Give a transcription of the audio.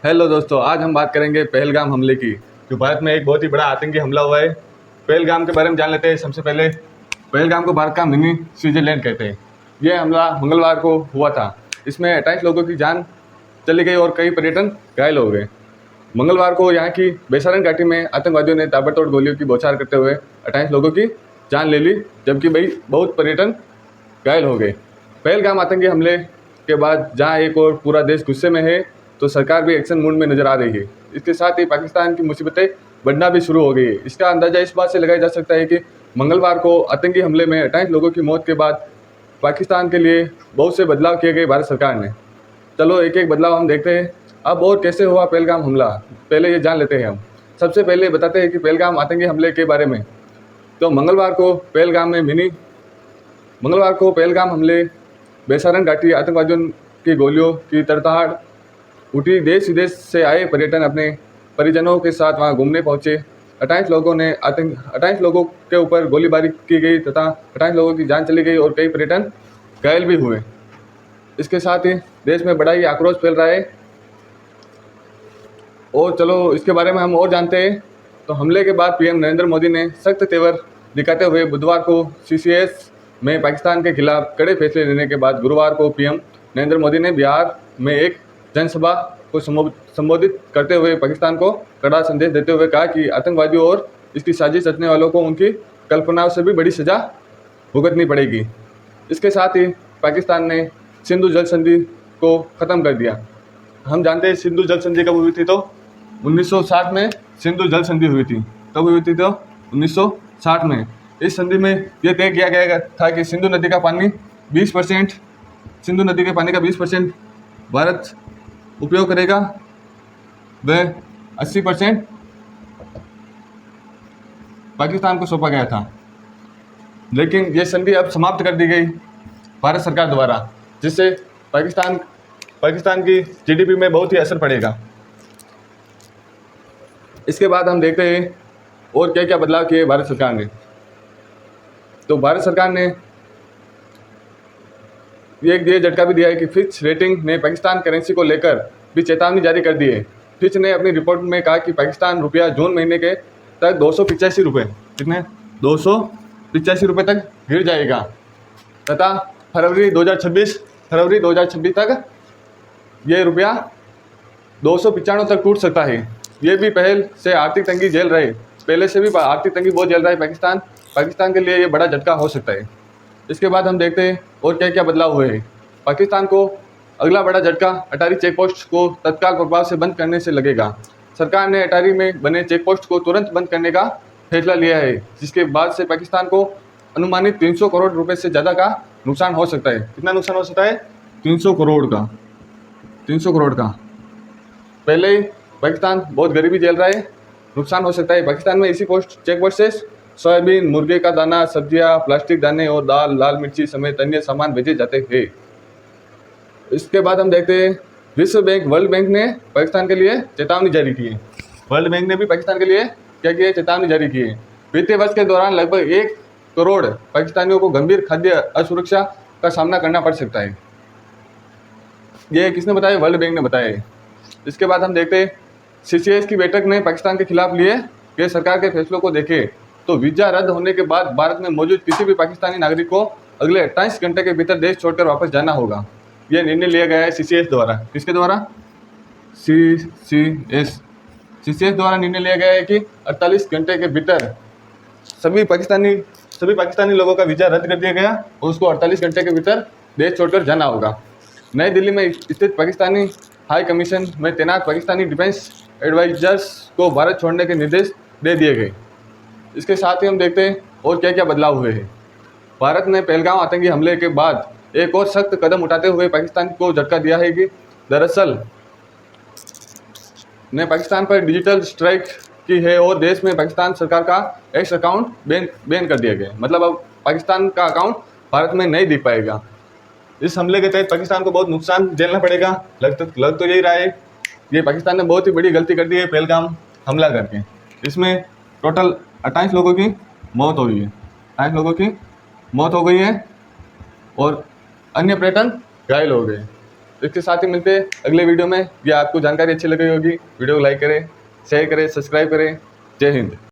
Hello दोस्तों, आज हम बात करेंगे पहलगाम हमले की। जो भारत में एक बहुत ही बड़ा आतंकी हमला हुआ है। पहलगाम के बारे में जान लेते हैं। सबसे पहले पहलगाम को भारत का मिनी स्विट्जरलैंड कहते हैं। यह हमला मंगलवार को हुआ था। इसमें 28 लोगों की जान चली गई और कई पर्यटन घायल हो गए। मंगलवार को यहाँ की बेसारन घाटी में आतंकवादियों ने ताबड़तोड़ गोलियों की बौछार करते हुए 28 लोगों की जान ले ली, जबकि बहुत पर्यटन घायल हो गए। पहलगाम आतंकी हमले के बाद जहां एक और पूरा देश गुस्से में है, तो सरकार भी एक्शन मूड में नजर आ रही है। इसके साथ ही पाकिस्तान की मुसीबतें बढ़ना भी शुरू हो गई है। इसका अंदाजा इस बात से लगाया जा सकता है कि मंगलवार को आतंकी हमले में 28 लोगों की मौत के बाद पाकिस्तान के लिए बहुत से बदलाव किए गए भारत सरकार ने। चलो एक एक बदलाव हम देखते हैं। अब और कैसे हुआ पहलगाम हमला, पहले ये जान लेते हैं हम। सबसे पहले बताते हैं कि पहलगाम आतंकी हमले के बारे में। तो मंगलवार को पहलगाम हमले बेसारन घाटी आतंकवादियों की गोलियों की तड़तड़ाहट उठी। देश विदेश से आए पर्यटन अपने परिजनों के साथ वहां घूमने पहुंचे। 28 लोगों के ऊपर गोलीबारी की गई तथा 28 लोगों की जान चली गई और कई पर्यटन घायल भी हुए। इसके साथ ही देश में बड़ा ही आक्रोश फैल रहा है। और चलो इसके बारे में हम और जानते हैं। तो हमले के बाद पीएम नरेंद्र मोदी ने सख्त तेवर दिखाते हुए बुधवार को सीसीएस में पाकिस्तान के खिलाफ कड़े फैसले लेने के बाद गुरुवार को पीएम नरेंद्र मोदी ने बिहार में एक जनसभा को संबोधित करते हुए पाकिस्तान को कड़ा संदेश देते हुए कहा कि आतंकवादियों और इसकी साजिश रचने वालों को उनकी कल्पनाओं से भी बड़ी सजा भुगतनी पड़ेगी। इसके साथ ही पाकिस्तान ने सिंधु जल संधि को ख़त्म कर दिया। हम जानते हैं सिंधु जल संधि कब हुई थी, तो 1960 में सिंधु जल संधि हुई थी। कब हुई थी? तो 1960 में। इस संधि में यह तय किया गया था कि सिंधु नदी का पानी 20% सिंधु नदी के पानी का 20% भारत उपयोग करेगा, वह 80% पाकिस्तान को सौंपा गया था। लेकिन यह संधि अब समाप्त कर दी गई भारत सरकार द्वारा, जिससे पाकिस्तान की जीडीपी में बहुत ही असर पड़ेगा। इसके बाद हम देखते हैं और क्या क्या बदलाव किए भारत सरकार ने। तो भारत सरकार ने ये झटका भी दिया है कि फिच रेटिंग ने पाकिस्तान करेंसी को लेकर भी चेतावनी जारी कर दी है। फिच ने अपनी रिपोर्ट में कहा कि पाकिस्तान रुपया जून महीने के तक 285 रुपये कितने 285 रुपये तक गिर जाएगा तथा फरवरी 2026 तक ये रुपया 295 तक टूट सकता है। ये भी पहले से आर्थिक तंगी झेल रहे पहले से भी आर्थिक तंगी बहुत झेल रहा है पाकिस्तान के लिए ये बड़ा झटका हो सकता है। इसके बाद हम देखते हैं और क्या क्या बदलाव हुए हैं। पाकिस्तान को अगला बड़ा झटका अटारी चेक पोस्ट को तत्काल प्रभाव से बंद करने से लगेगा। सरकार ने अटारी में बने चेक पोस्ट को तुरंत बंद करने का फैसला लिया है, जिसके बाद से पाकिस्तान को अनुमानित 300 करोड़ रुपए से ज़्यादा का नुकसान हो सकता है। कितना नुकसान हो सकता है? 300 करोड़ का। पहले ही पाकिस्तान बहुत गरीबी झेल रहा है, नुकसान हो सकता है। पाकिस्तान में इसी चेक पोस्ट से सोयाबीन, मुर्गे का दाना, सब्जियां, प्लास्टिक दाने और दाल, लाल मिर्ची समेत अन्य सामान भेजे जाते हैं। इसके बाद हम देखते हैं वर्ल्ड बैंक ने पाकिस्तान के लिए चेतावनी जारी की है। वर्ल्ड बैंक ने भी पाकिस्तान के लिए क्या किया? चेतावनी जारी की है। वित्तीय वर्ष के दौरान लगभग 1 करोड़ पाकिस्तानियों को गंभीर खाद्य असुरक्षा का सामना करना पड़ सकता है। ये किसने बताया? वर्ल्ड बैंक ने बताया है। इसके बाद हम देखते हैं सीसीएस की बैठक ने पाकिस्तान के खिलाफ लिए गए सरकार के फैसलों को देखें तो वीजा रद्द होने के बाद भारत में मौजूद किसी भी पाकिस्तानी नागरिक को अगले 28 घंटे के भीतर देश छोड़कर वापस जाना होगा। यह निर्णय लिया गया है सीसीएस द्वारा। किसके द्वारा? सीसीएस द्वारा निर्णय लिया गया है कि 48 घंटे के भीतर सभी पाकिस्तानी लोगों का वीजा रद्द कर दिया गया और उसको 48 घंटे के भीतर देश छोड़कर जाना होगा। नई दिल्ली में स्थित पाकिस्तानी हाई कमीशन में तैनात पाकिस्तानी डिफेंस एडवाइजर्स को भारत छोड़ने के निर्देश दे दिए गए। इसके साथ ही हम देखते हैं और क्या क्या बदलाव हुए हैं। भारत ने पहलगाम आतंकी हमले के बाद एक और सख्त कदम उठाते हुए पाकिस्तान को झटका दिया है कि दरअसल ने पाकिस्तान पर डिजिटल स्ट्राइक की है और देश में पाकिस्तान सरकार का एक्स अकाउंट बैन कर दिया गया। मतलब अब पाकिस्तान का अकाउंट भारत में नहीं दिख पाएगा। इस हमले के तहत पाकिस्तान को बहुत नुकसान झेलना पड़ेगा। लग तो यही रहा है। ये पाकिस्तान ने बहुत ही बड़ी गलती कर दी है पहलगाम हमला करके। इसमें टोटल 28 लोगों की मौत हुई है। 28 लोगों की मौत हो गई है और अन्य पर्यटन घायल हो गए। इसके साथ ही मिलते हैं अगले वीडियो में। ये आपको जानकारी अच्छी लगी होगी, वीडियो को लाइक करें, शेयर करें, सब्सक्राइब करें। जय हिंद।